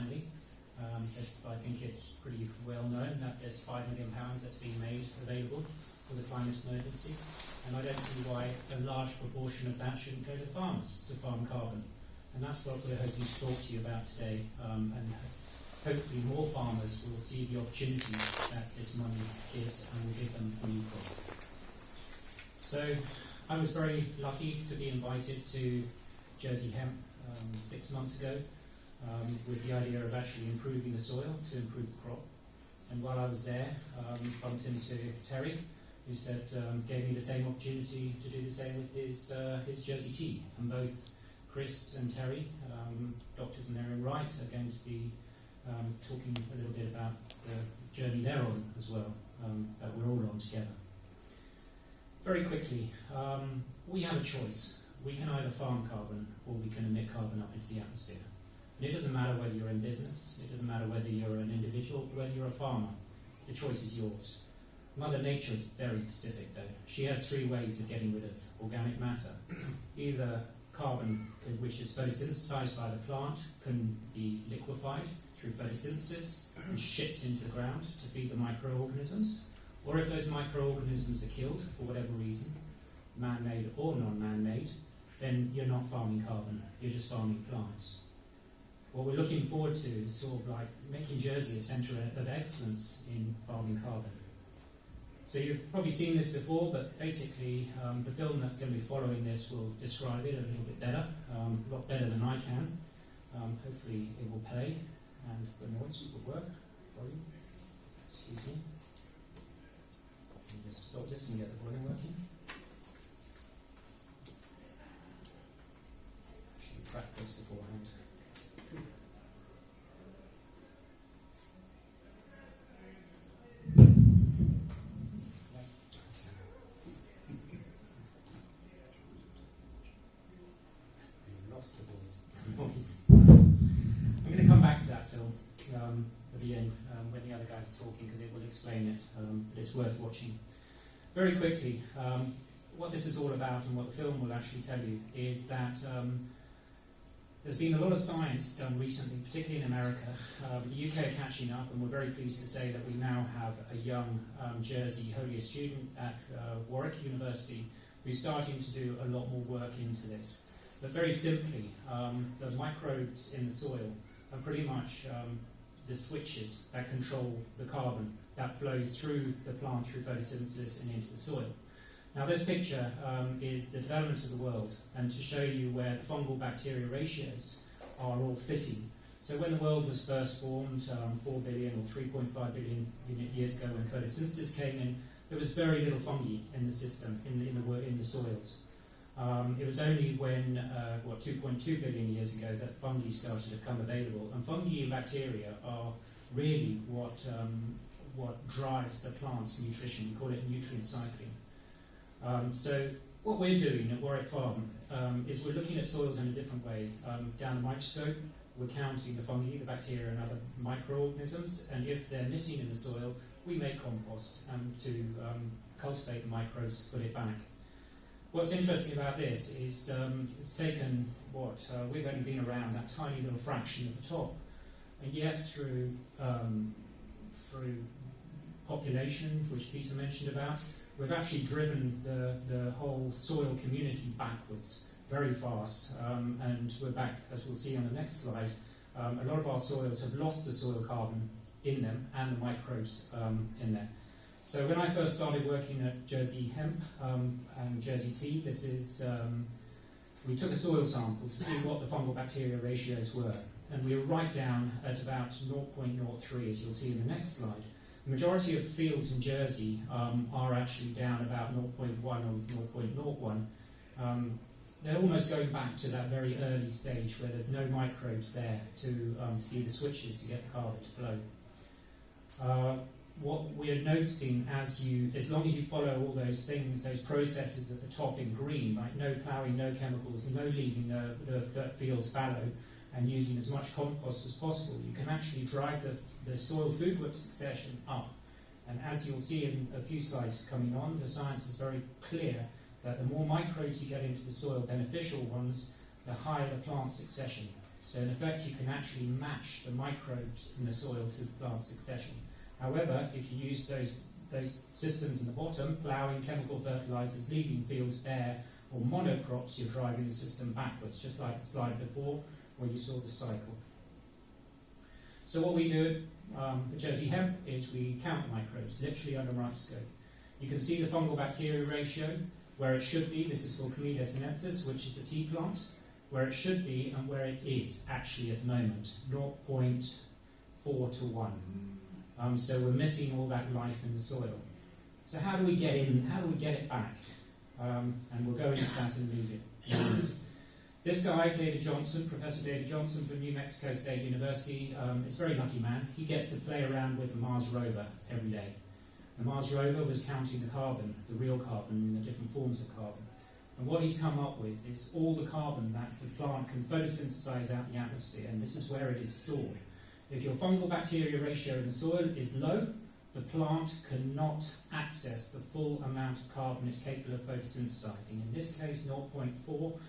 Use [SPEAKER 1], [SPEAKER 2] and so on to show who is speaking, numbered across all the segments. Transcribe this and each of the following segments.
[SPEAKER 1] finally. I think it's pretty well known that there's £5 million that's being made available for the climate emergency, and I don't see why a large proportion of that shouldn't go to farmers to farm carbon. And that's what we're hoping to talk to you about today, and hopefully more farmers will see the opportunities that this money gives and will give them an equal. So I was very lucky to be invited to Jersey Hemp 6 months ago with the idea of actually improving the soil to improve the crop. And while I was there, bumped into Terry, who said gave me the same opportunity to do the same with his Jersey tea. And both Chris and Terry, doctors in their own right, are going to be talking a little bit about the journey they're on as well, that we're all on together. Very quickly, we have a choice. We can either farm carbon or we can emit carbon up into the atmosphere. And it doesn't matter whether you're in business, it doesn't matter whether you're an individual, whether you're a farmer. The choice is yours. Mother Nature is very specific though. She has 3 ways of getting rid of organic matter. Either carbon, which is photosynthesized by the plant, can be liquefied through photosynthesis and shipped into the ground to feed the microorganisms. Or if those microorganisms are killed for whatever reason, man-made or non-man-made, then you're not farming carbon, you're just farming plants. What we're looking forward to is sort of like making Jersey a centre of excellence in farming carbon. So you've probably seen this before, but basically the film that's going to be following this will describe it a little bit better, a lot better than I can. Hopefully it will play and the noise will work for you. Excuse me. Let me just stop this and get the volume working. Actually practice beforehand. I'm going to come back to that film at the end when the other guys are talking, because it will explain it, but it's worth watching. Very quickly, what this is all about and what the film will actually tell you is that there's been a lot of science done recently, particularly in America. The UK are catching up, and we're very pleased to say that we now have a young Jersey holier student at Warwick University who's starting to do a lot more work into this. But very simply, the microbes in the soil are pretty much the switches that control the carbon that flows through the plant through photosynthesis and into the soil. Now this picture is the development of the world, and to show you where the fungal bacteria ratios are all fitting. So when the world was first formed 4 billion or 3.5 billion years ago, when photosynthesis came in, there was very little fungi in the system, in the soils. It was only when, 2.2 billion years ago that fungi started to become available. And fungi and bacteria are really what drives the plant's nutrition. We call it nutrient cycling. So what we're doing at Warwick Farm is we're looking at soils in a different way. Down the microscope, we're counting the fungi, the bacteria and other microorganisms, and if they're missing in the soil, we make compost to cultivate the microbes to put it back. What's interesting about this is it's taken we've only been around that tiny little fraction at the top, and yet through population, which Peter mentioned about, we've actually driven the whole soil community backwards very fast, and we're back, as we'll see on the next slide. A lot of our soils have lost the soil carbon in them and the microbes in there. So when I first started working at Jersey Hemp and Jersey Tea, we took a soil sample to see what the fungal bacteria ratios were, and we were right down at about 0.03, as you'll see in the next slide. The majority of fields in Jersey are actually down about 0.1 or 0.01. They're almost going back to that very early stage where there's no microbes there to be the switches to get the carbon to flow. What we're noticing as long as you follow all those things, those processes at the top in green, like no ploughing, no chemicals, no leaving the fields fallow, and using as much compost as possible, you can actually drive the soil food web succession up. And as you'll see in a few slides coming on, the science is very clear that the more microbes you get into the soil, beneficial ones, the higher the plant succession. So in effect, you can actually match the microbes in the soil to plant succession. However, if you use those systems in the bottom, ploughing, chemical fertilizers, leaving fields bare, or monocrops, you're driving the system backwards, just like the slide before where you saw the cycle. So what we do at Jersey Hemp is we count the microbes, literally under a microscope. You can see the fungal bacteria ratio, where it should be. This is for Calidia sinensis, which is the tea plant, where it should be and where it is actually at the moment, 0.4 to 1. So we're missing all that life in the soil. So how do we get in? How do we get it back? And we'll go into that in a minute. This guy, David Johnson, Professor David Johnson from New Mexico State University, is a very lucky man. He gets to play around with the Mars rover every day. The Mars rover was counting the carbon, the real carbon, in the different forms of carbon. And what he's come up with is all the carbon that the plant can photosynthesize out in the atmosphere, and this is where it is stored. If your fungal bacteria ratio in the soil is low, the plant cannot access the full amount of carbon it's capable of photosynthesizing. In this case, 0.4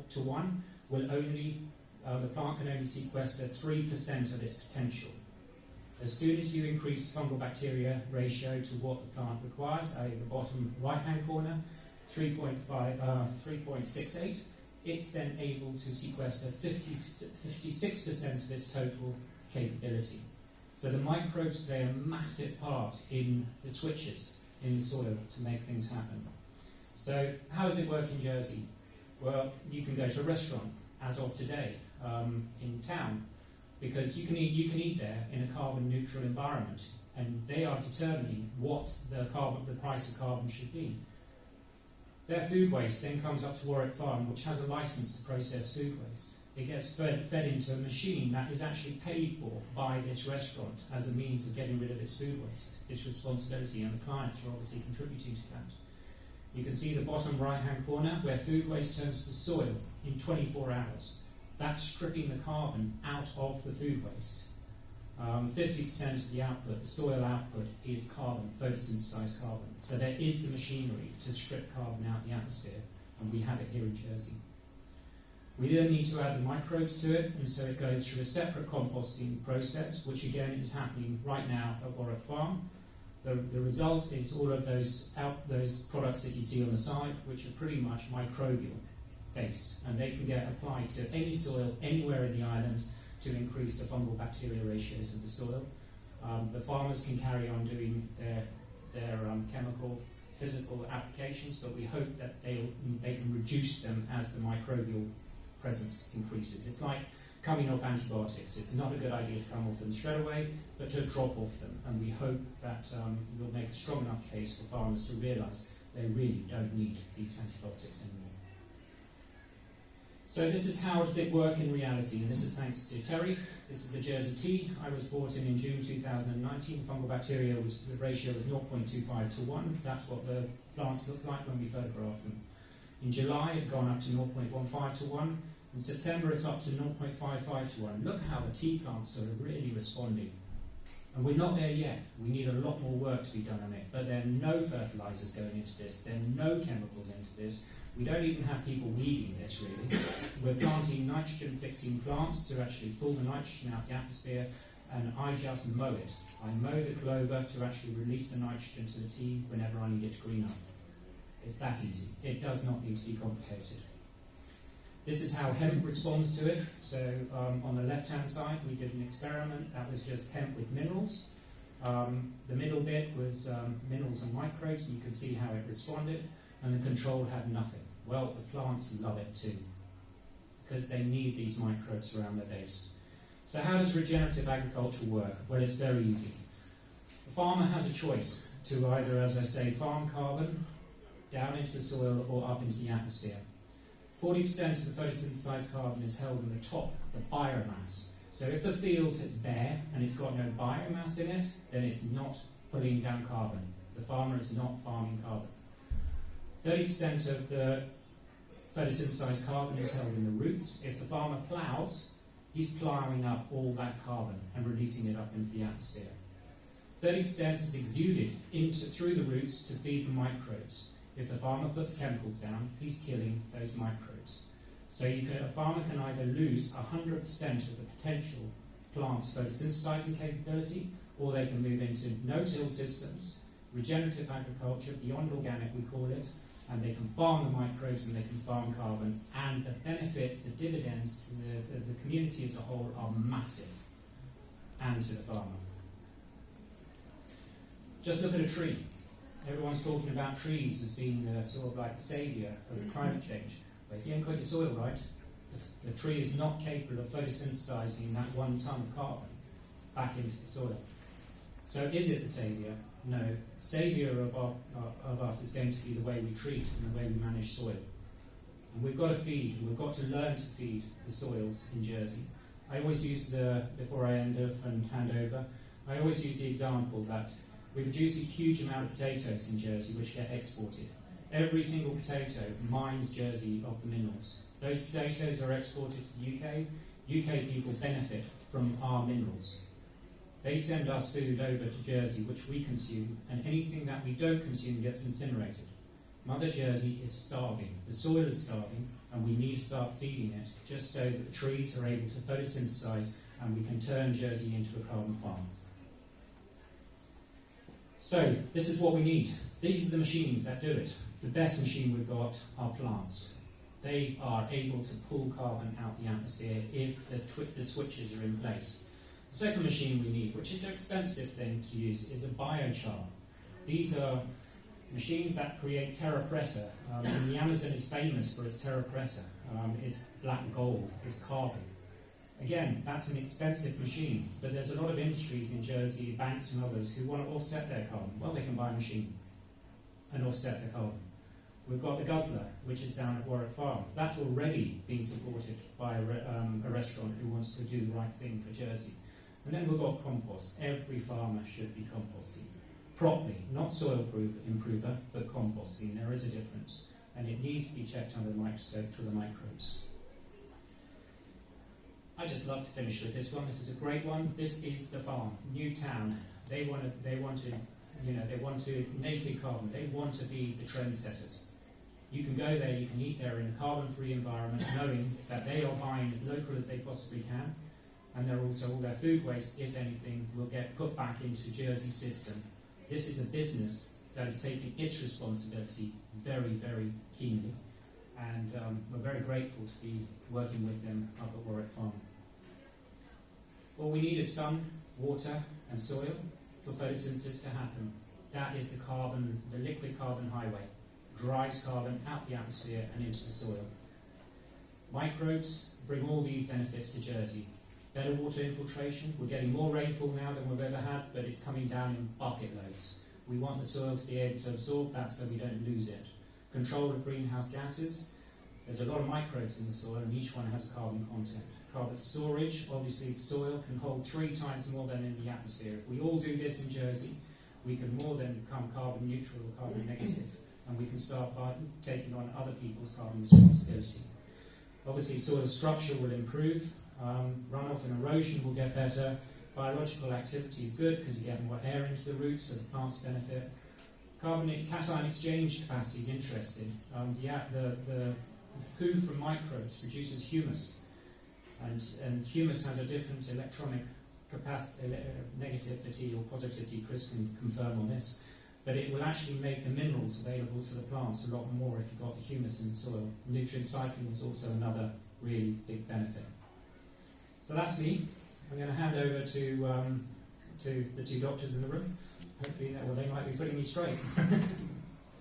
[SPEAKER 1] to 1 will only, the plant can only sequester 3% of its potential. As soon as you increase the fungal bacteria ratio to what the plant requires, i.e. the bottom right-hand corner, 3.68, it's then able to sequester 56% of its total capability. So the microbes play a massive part in the switches in the soil to make things happen. So how does it work in Jersey? Well, you can go to a restaurant, as of today, in town, because you can eat there in a carbon neutral environment, and they are determining what the price of carbon should be. Their food waste then comes up to Warwick Farm, which has a license to process food waste. It gets fed into a machine that is actually paid for by this restaurant as a means of getting rid of its food waste, its responsibility, and the clients are obviously contributing to that. You can see the bottom right-hand corner where food waste turns to soil in 24 hours. That's stripping the carbon out of the food waste. 50% of the output, the soil output, is carbon, photosynthesized carbon. So there is the machinery to strip carbon out of the atmosphere, and we have it here in Jersey. We then need to add the microbes to it, and so it goes through a separate composting process, which again is happening right now at Warwick Farm. The result is all of those products that you see on the side, which are pretty much microbial based, and they can get applied to any soil anywhere in the island to increase the fungal bacteria ratios of the soil. The farmers can carry on doing their chemical, physical applications, but we hope that they can reduce them as the microbial presence increases. It's like coming off antibiotics. It's not a good idea to come off them straight away, but to drop off them. And we hope that we'll make a strong enough case for farmers to realise they really don't need these antibiotics anymore. So this is how does it work in reality, and this is thanks to Terry. This is the Jersey tea. I was brought in June 2019. Fungal bacteria the ratio was 0.25 to 1. That's what the plants looked like when we photographed them. In July, it had gone up to 0.15 to 1. In September, it's up to 0.55 to 1. Look how the tea plants are really responding. And we're not there yet. We need a lot more work to be done on it. But there are no fertilizers going into this. There are no chemicals into this. We don't even have people weeding this, really. We're planting nitrogen-fixing plants to actually pull the nitrogen out of the atmosphere, and I just mow it. I mow the clover to actually release the nitrogen to the tea whenever I need it to green up. It's that easy. It does not need to be complicated. This is how hemp responds to it. So on the left-hand side, we did an experiment that was just hemp with minerals. The middle bit was minerals and microbes, and you can see how it responded, and the control had nothing. Well, the plants love it too, because they need these microbes around their base. So how does regenerative agriculture work? Well, it's very easy. The farmer has a choice to either, as I say, farm carbon down into the soil or up into the atmosphere. 40% of the photosynthesized carbon is held in the top, the biomass. So if the field is bare and it's got no biomass in it, then it's not pulling down carbon. The farmer is not farming carbon. 30% of the photosynthesized carbon is held in the roots. If the farmer ploughs, he's ploughing up all that carbon and releasing it up into the atmosphere. 30% is exuded through the roots to feed the microbes. If the farmer puts chemicals down, he's killing those microbes. So a farmer can either lose 100% of the potential plant's photosynthesizing capability, or they can move into no-till systems, regenerative agriculture, beyond organic we call it, and they can farm the microbes and they can farm carbon, and the benefits, the dividends to the community as a whole are massive, and to the farmer. Just look at a tree. Everyone's talking about trees as being sort of like the saviour of climate change. But if you haven't got your soil right, the tree is not capable of photosynthesizing that 1 ton of carbon back into the soil. So is it the saviour? No. The saviour of us is going to be the way we treat and the way we manage soil. And we've got to feed, and we've got to learn to feed the soils in Jersey. I always use before I end off and hand over, I always use the example that we produce a huge amount of potatoes in Jersey which get exported. Every single potato mines Jersey of the minerals. Those potatoes are exported to the UK. UK people benefit from our minerals. They send us food over to Jersey which we consume, and anything that we don't consume gets incinerated. Mother Jersey is starving. The soil is starving, and we need to start feeding it just so that the trees are able to photosynthesize and we can turn Jersey into a carbon farm. So, this is what we need. These are the machines that do it. The best machine we've got are plants. They are able to pull carbon out the atmosphere if the switches are in place. The second machine we need, which is an expensive thing to use, is a biochar. These are machines that create terra preta. And the Amazon is famous for its terra preta. It's black gold, it's carbon. Again, that's an expensive machine, but there's a lot of industries in Jersey, banks and others, who want to offset their carbon. Well, they can buy a machine and offset their carbon. We've got the Guzzler, which is down at Warwick Farm. That's already being supported by a restaurant who wants to do the right thing for Jersey. And then we've got compost. Every farmer should be composting properly, not soil improver, but composting. There is a difference, and it needs to be checked under the microscope for the microbes. I just love to finish with this one. This is a great one. This is the farm, Newtown. They want to naked carbon. They want to be the trendsetters. You can go there, you can eat there in a carbon-free environment, knowing that they are buying as local as they possibly can, and they're also all their food waste, if anything, will get put back into Jersey system. This is a business that is taking its responsibility very, very keenly, and we're very grateful to be working with them up at Warwick Farm. All we need is sun, water, and soil for photosynthesis to happen. That is the liquid carbon highway. Drives carbon out the atmosphere and into the soil. Microbes bring all these benefits to Jersey. Better water infiltration. We're getting more rainfall now than we've ever had, but it's coming down in bucket loads. We want the soil to be able to absorb that so we don't lose it. Control of greenhouse gases. There's a lot of microbes in the soil, and each one has a carbon content. Carbon storage, obviously soil can hold 3 times more than in the atmosphere. If we all do this in Jersey, we can more than become carbon neutral or carbon negative, and we can start by taking on other people's carbon responsibility. Obviously soil structure will improve, runoff and erosion will get better, biological activity is good because you get more air into the roots so the plants benefit. Cation exchange capacity is interesting. The poo from microbes produces humus, and humus has a different electronic capacity, negativity or positivity. Chris can confirm on this, but it will actually make the minerals available to the plants a lot more if you've got the humus in the soil. Nutrient cycling is also another really big benefit. So that's me. I'm going to hand over to the 2 doctors in the room. Hopefully, they might be putting me straight.